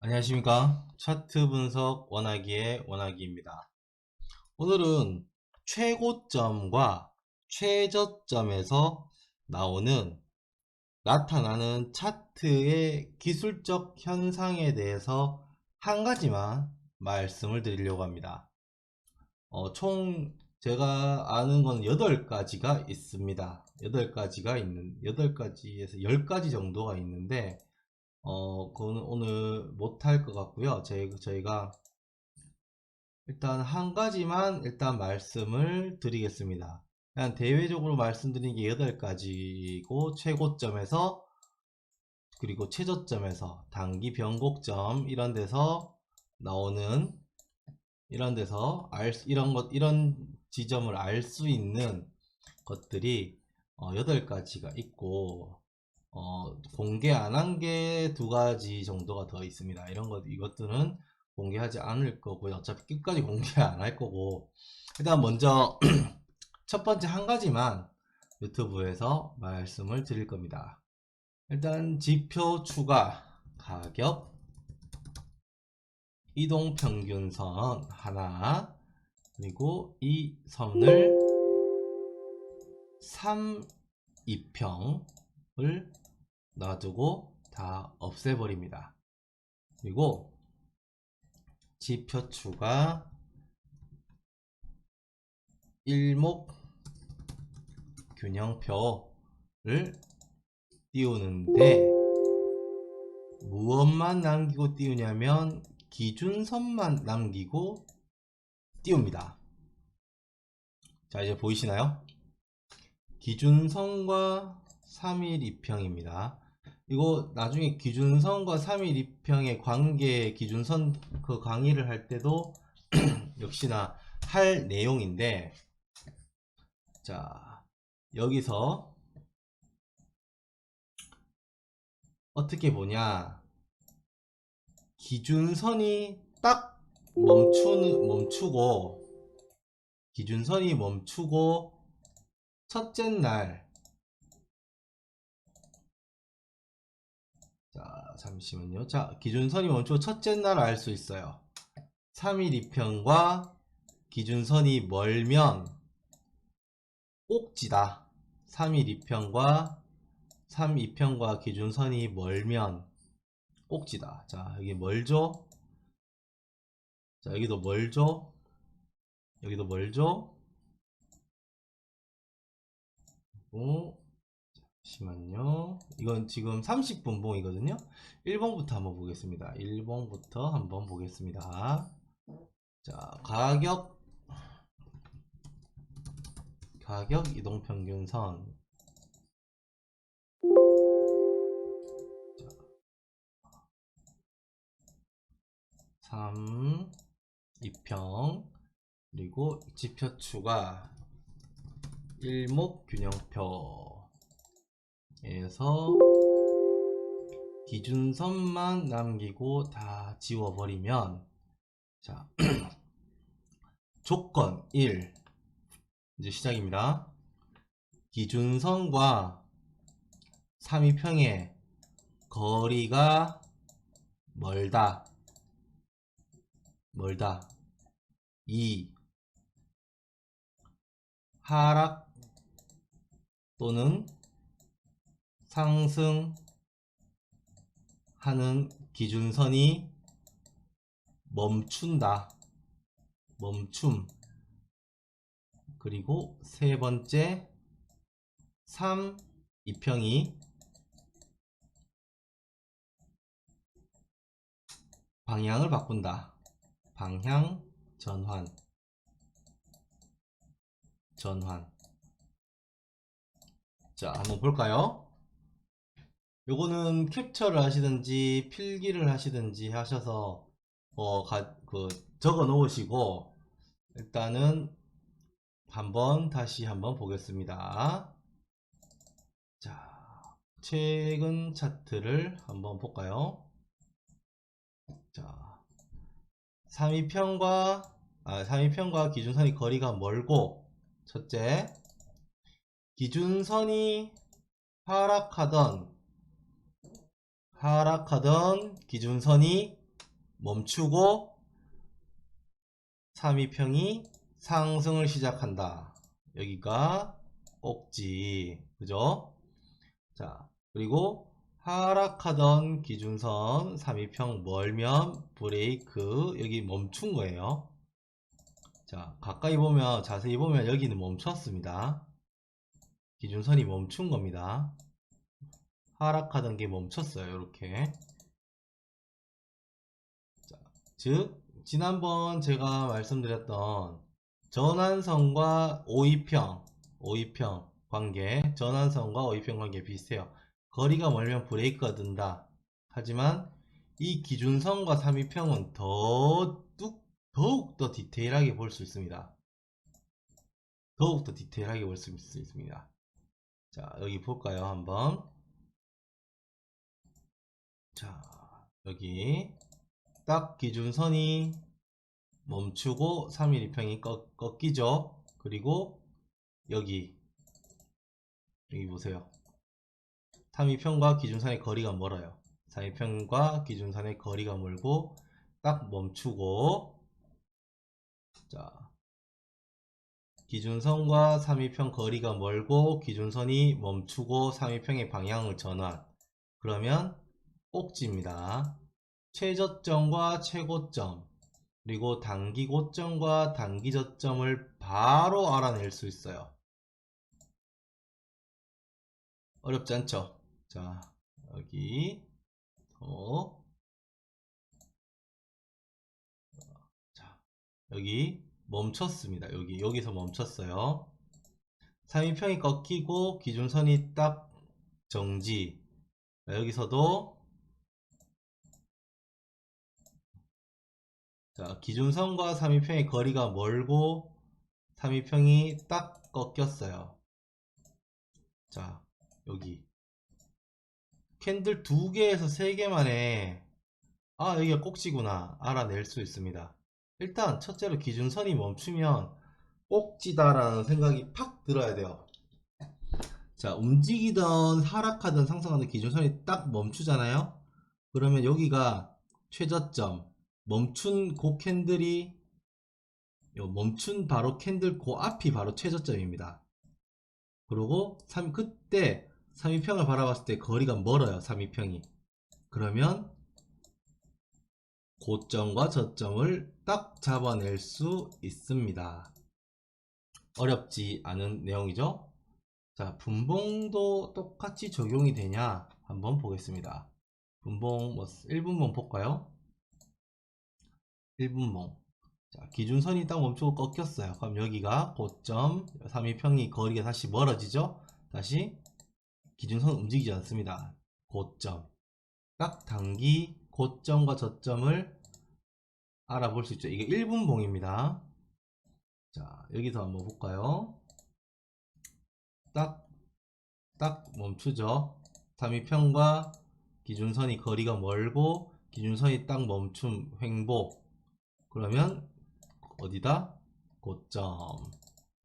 안녕하십니까. 차트 분석 원하기의 원하기입니다. 오늘은 최고점과 최저점에서 나타나는 차트의 기술적 현상에 대해서 한 가지만 말씀을 드리려고 합니다. 총 제가 아는 건 8가지가 있습니다. 8가지에서 10가지 정도가 있는데, 그거는 오늘 못할 것 같고요. 저희가 일단 한 가지만 일단 말씀을 드리겠습니다. 그냥 대외적으로 말씀드린 게 8가지고, 최고점에서 그리고 최저점에서 단기 변곡점 이런 데서 나오는, 이런 지점을 알 수 있는 것들이 8가지가 있고, 공개 안 한 게 2가지 정도가 더 있습니다. 이것들은 공개하지 않을 거고요. 어차피 끝까지 공개 안 할 거고, 일단 먼저 첫 번째 한 가지만 유튜브에서 말씀을 드릴 겁니다. 일단 지표 추가, 가격, 이동평균선 하나, 그리고 이 선을 3, 2평을 놔두고 다 없애버립니다. 그리고 지표 추가, 일목균형표를 띄우는데 무엇만 남기고 띄우냐면 기준선만 남기고 띄웁니다. 자, 이제 보이시나요? 기준선과 3일 2평입니다. 이거 나중에 기준선과 3일 2평의 관계, 기준선 그 강의를 할 때도 역시나 할 내용인데, 자, 여기서 어떻게 보냐, 기준선이 딱 멈추고, 기준선이 멈추고 첫째 날, 자 잠시만요. 자, 기준선이 멈추고 첫째 날 알 수 있어요. 3일 2평과 기준선이 멀면 꼭지다. 3일 2평과 2평과 기준선이 멀면 꼭지다. 자, 여기 멀죠? 자, 여기도 멀죠? 여기도 멀죠? 잠시만요. 이건 지금 30분봉이거든요. 1봉부터 한번 보겠습니다. 1봉부터 한번 보겠습니다. 자, 가격 이동평균선. 3, 2평, 그리고 지표 추가, 일목균형표에서 기준선만 남기고 다 지워버리면, 자, 조건 1, 이제 시작입니다. 기준선과 3, 2평의 거리가 멀다. 2. 하락 또는 상승하는 기준선이 멈춘다. 멈춤. 그리고 세 번째, 3, 2평이 방향을 바꾼다. 방향 전환. 자, 한번 볼까요? 요거는 캡처를 하시든지 필기를 하시든지 하셔서 적어 놓으시고, 일단은 다시 한번 보겠습니다. 자, 최근 차트를 한번 볼까요? 자, 3위평과 기준선이 거리가 멀고, 첫째, 기준선이 하락하던 기준선이 멈추고 3위평이 상승을 시작한다. 여기가 꼭지, 그죠? 자, 그리고 하락하던 기준선 3위평 멀면 브레이크, 여기 멈춘 거예요. 자, 가까이 보면, 자세히 보면 여기는 멈췄습니다. 기준선이 멈춘 겁니다. 하락하던 게 멈췄어요. 이렇게. 자, 즉 지난번 제가 말씀드렸던 전환선과 오이평 관계, 전환선과 오이평 관계 비슷해요. 거리가 멀면 브레이크가 든다. 하지만 이 기준선과 3위평은 더욱더 디테일하게 볼 수 있습니다. 더욱더 디테일하게 볼 수 있습니다. 자, 여기 볼까요? 한번. 자, 여기 딱 기준선이 멈추고 3일2평이 꺾이죠. 그리고 여기 보세요. 3일평과 기준선의 거리가 멀어요. 4일평과 기준선의 거리가 멀고 딱 멈추고, 자, 기준선과 3일평 거리가 멀고 기준선이 멈추고 3일평의 방향을 전환. 그러면 꼭지입니다. 최저점과 최고점, 그리고 단기 고점과 단기 저점을 바로 알아낼 수 있어요. 어렵지 않죠? 자, 여기 자, 여기 멈췄습니다. 여기서 멈췄어요. 3일평이 꺾이고 기준선이 딱 정지. 자, 여기서도 자, 기준선과 3일평의 거리가 멀고 3일평이 딱 꺾였어요. 자, 여기 캔들 2개에서 3개 만에 여기가 꼭지구나 알아낼 수 있습니다. 일단 첫째로 기준선이 멈추면 꼭지다라는 생각이 팍 들어야 돼요. 자, 움직이던 하락하던 상승하던 기준선이 딱 멈추잖아요. 그러면 여기가 최저점, 멈춘 그 캔들이 멈춘 바로 캔들 그 앞이 바로 최저점입니다. 그리고 그때 3위평을 바라봤을 때 거리가 멀어요. 3위평이. 그러면 고점과 저점을 딱 잡아낼 수 있습니다. 어렵지 않은 내용이죠. 자, 분봉도 똑같이 적용이 되냐 한번 보겠습니다. 분봉 1분봉 볼까요? 1분봉. 자, 기준선이 딱 멈추고 꺾였어요. 그럼 여기가 고점, 3위평이 거리가 다시 멀어지죠. 다시 기준선 움직이지 않습니다. 고점. 딱 단기 고점과 저점을 알아볼 수 있죠. 이게 1분봉입니다. 자, 여기서 한번 볼까요? 딱 멈추죠. 3위평과 기준선이 거리가 멀고 기준선이 딱 멈춤 횡보. 그러면 어디다? 고점,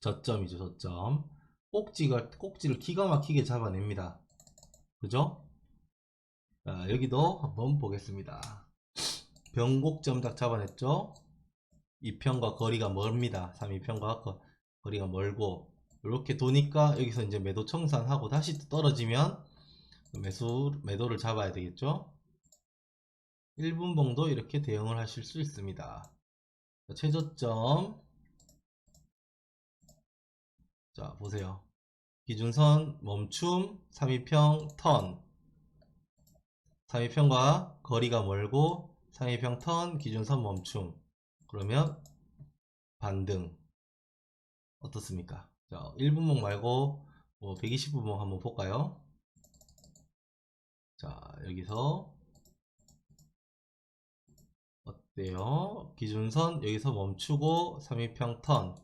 저점이죠. 저점. 꼭지를 기가 막히게 잡아냅니다. 그죠? 자, 여기도 한번 보겠습니다. 변곡점 딱 잡아냈죠. 2평과 거리가 멀습니다. 3위평과 거리가 멀고, 이렇게 도니까 여기서 이제 매도 청산하고 다시 떨어지면 매도를 잡아야 되겠죠. 1분봉도 이렇게 대응을 하실 수 있습니다. 자, 최저점. 자, 보세요. 기준선 멈춤, 3위평 턴. 3위평과 거리가 멀고 3위평 턴, 기준선 멈춤. 그러면 반등. 어떻습니까? 자, 1분봉 말고 120분봉 한번 볼까요? 자, 여기서 어때요? 기준선 여기서 멈추고 3위평 턴.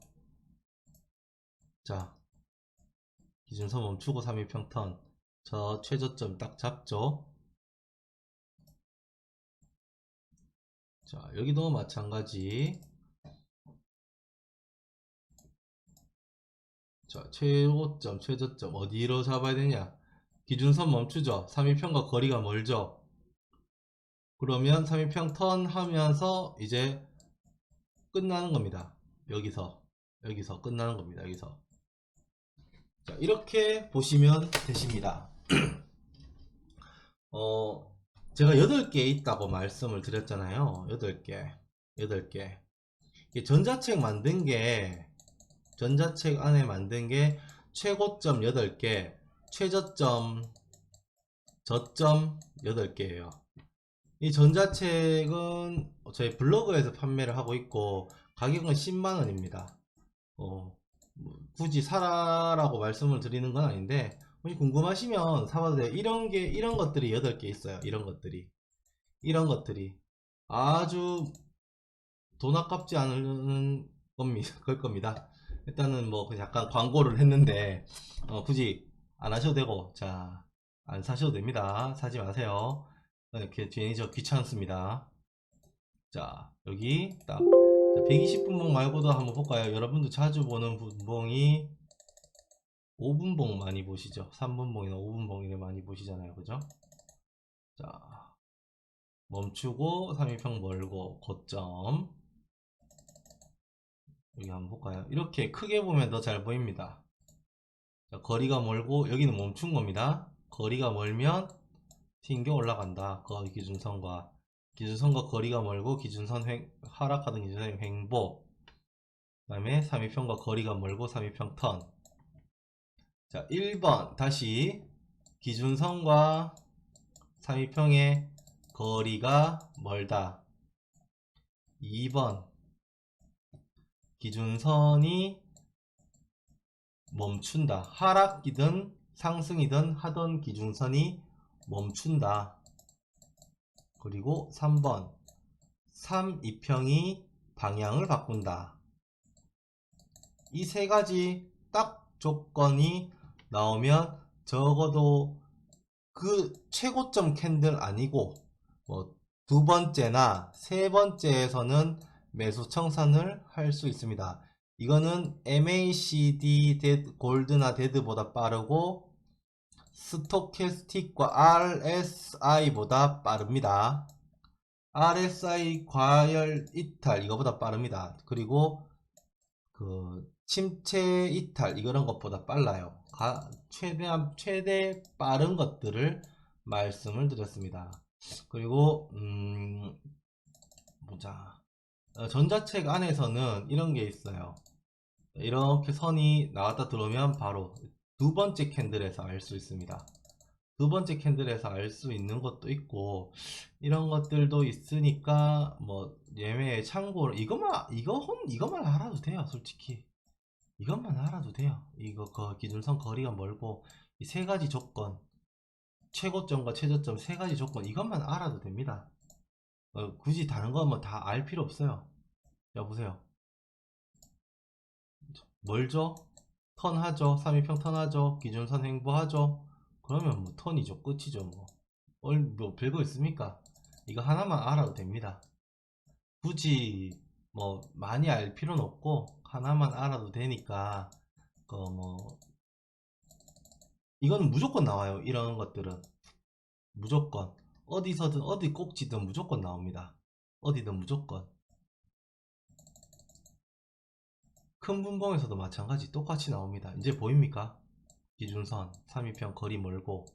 자, 기준선 멈추고 3위평 턴. 저 최저점 딱 잡죠. 자, 여기도 마찬가지. 자, 최고점, 최저점 어디로 잡아야 되냐? 기준선 멈추죠. 3위평과 거리가 멀죠. 그러면 3일평 턴 하면서 이제 끝나는 겁니다. 여기서 끝나는 겁니다. 여기서. 자, 이렇게 보시면 되십니다. 제가 8개 있다고 말씀을 드렸잖아요. 8개. 전자책 안에 만든 게 최고점 8개, 최저점, 저점 8개예요. 이 전자책은 저희 블로그에서 판매를 하고 있고, 가격은 10만원입니다. 굳이 사라라고 말씀을 드리는 건 아닌데, 혹시 궁금하시면 사봐도 돼요. 이런 것들이 8개 있어요. 이런 것들이. 아주 돈 아깝지 않은 걸 겁니다. 일단은 뭐 그냥 약간 광고를 했는데, 굳이 안 하셔도 되고, 자, 안 사셔도 됩니다. 사지 마세요. 이렇게 괜히 저 귀찮습니다. 자, 여기 딱 120분봉 말고도 한번 볼까요? 여러분도 자주 보는 분봉이 5분봉 많이 보시죠? 3분봉이나 5분봉이를 많이 보시잖아요. 그죠? 자, 멈추고 3일평 멀고 고점. 여기 한번 볼까요? 이렇게 크게 보면 더 잘 보입니다. 자, 거리가 멀고 여기는 멈춘 겁니다. 거리가 멀면 튕겨 올라간다. 그 기준선과 거리가 멀고 하락하던 기준선 횡보. 그 다음에 3일평과 거리가 멀고 3일평 턴. 자, 1번 다시 기준선과 3일평의 거리가 멀다. 2번 기준선이 멈춘다. 하락이든 상승이든 하던 기준선이 멈춘다. 그리고 3번 3,2평이 방향을 바꾼다. 이 세 가지 딱 조건이 나오면 적어도 그 최고점 캔들 아니고 뭐 두 번째나 세 번째에서는 매수 청산을 할 수 있습니다. 이거는 MACD 골드나 데드보다 빠르고 스토캐스틱과 RSI보다 빠릅니다. RSI 과열 이탈 이거보다 빠릅니다. 그리고 그 침체 이탈 이런 것보다 빨라요. 최대 빠른 것들을 말씀을 드렸습니다. 그리고 보자. 전자책 안에서는 이런 게 있어요. 이렇게 선이 나왔다 들어오면 바로 두 번째 캔들에서 알 수 있습니다. 두 번째 캔들에서 알 수 있는 것도 있고 이런 것들도 있으니까 뭐 예매에 참고로 이것만 알아도 돼요. 솔직히 이것만 알아도 돼요. 이거 기준선 거리가 멀고 이 세 가지 조건, 최고점과 최저점 세 가지 조건 이것만 알아도 됩니다. 굳이 다른 거 뭐 다 알 필요 없어요. 여보세요. 멀죠? 턴하죠. 3일평 턴하죠. 기준선 횡보하죠. 그러면 뭐 턴이죠. 끝이죠. 뭐 별거 있습니까? 이거 하나만 알아도 됩니다. 굳이 뭐 많이 알 필요는 없고 하나만 알아도 되니까 뭐 이거는 무조건 나와요. 이런 것들은 무조건 어디서든 어디 꼭지든 무조건 나옵니다. 어디든 무조건. 큰 분봉에서도 마찬가지 똑같이 나옵니다. 이제 보입니까? 기준선 3일평 거리 멀고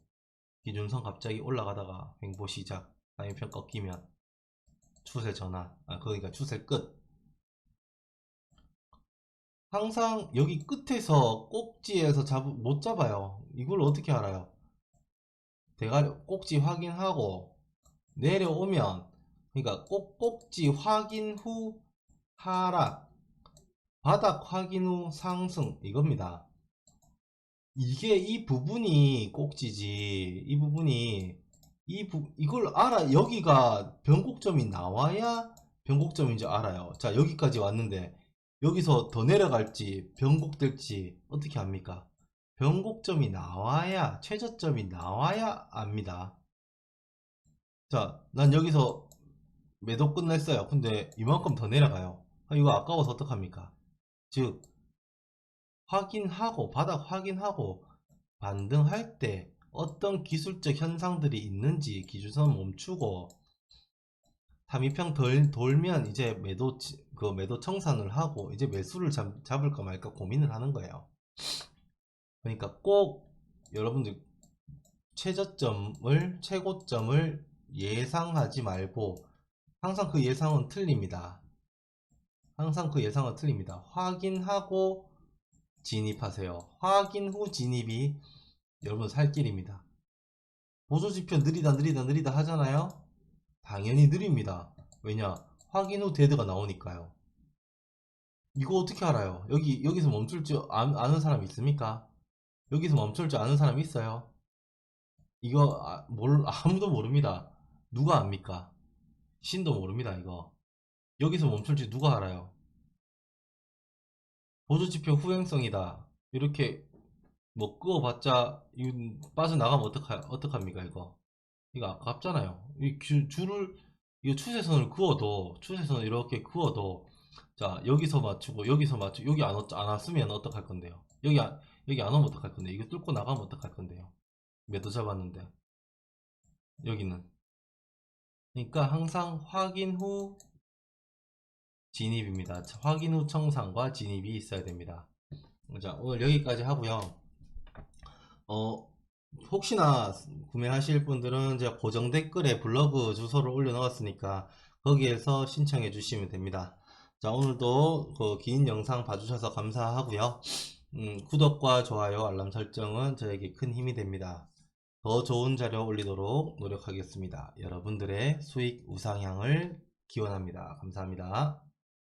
기준선 갑자기 올라가다가 횡보 시작 3일평 꺾이면 추세 전환 그러니까 추세 끝. 항상 여기 끝에서 꼭지에서 못 잡아요. 이걸 어떻게 알아요? 대가리 꼭지 확인하고 내려오면 그러니까 꼭지 확인 후 하락, 바닥 확인 후 상승 이겁니다. 이 부분이 꼭지지. 이 부분이 이걸 알아. 여기가 변곡점이 나와야 변곡점인 줄 알아요. 자, 여기까지 왔는데 여기서 더 내려갈지 변곡될지 어떻게 합니까? 변곡점이 나와야 최저점이 나와야 압니다. 자, 난 여기서 매도 끝냈어요. 근데 이만큼 더 내려가요. 이거 아까워서 어떡합니까? 즉 확인하고 바닥 확인하고 반등할 때 어떤 기술적 현상들이 있는지 기준선 멈추고 타미평 돌면 이제 매도 청산을 하고 이제 매수를 잡을까 말까 고민을 하는 거예요. 그러니까 꼭 여러분들 최고점을 예상하지 말고 항상 그 예상은 틀립니다. 항상 그 예상은 틀립니다. 확인하고 진입하세요. 확인 후 진입이 여러분 살 길입니다. 보조지표 느리다 하잖아요. 당연히 느립니다. 왜냐? 확인 후 데드가 나오니까요. 이거 어떻게 알아요? 여기서 멈출 줄 아는 사람 있습니까? 여기서 멈출 줄 아는 사람 있어요? 이거 아무도 모릅니다. 누가 압니까? 신도 모릅니다. 이거 여기서 멈출지 누가 알아요? 보조지표 후행성이다 이렇게 뭐 끄어봤자 빠져나가면 어떡합니까? 이거 아깝잖아요. 이 추세선을 추세선을 이렇게 그어도 자 여기서 맞추고 여기 안 왔으면 어떡할 건데요? 여기 안 오면 어떡할 건데? 이거 뚫고 나가면 어떡할 건데요? 매도 잡았는데 여기는. 그러니까 항상 확인 후 진입입니다. 확인 후 청산과 진입이 있어야 됩니다. 자, 오늘 여기까지 하고요. 혹시나 구매하실 분들은 제가 고정 댓글에 블로그 주소를 올려놓았으니까 거기에서 신청해 주시면 됩니다. 자, 오늘도 그 긴 영상 봐주셔서 감사하고요. 구독과 좋아요, 알람 설정은 저에게 큰 힘이 됩니다. 더 좋은 자료 올리도록 노력하겠습니다. 여러분들의 수익 우상향을 기원합니다. 감사합니다.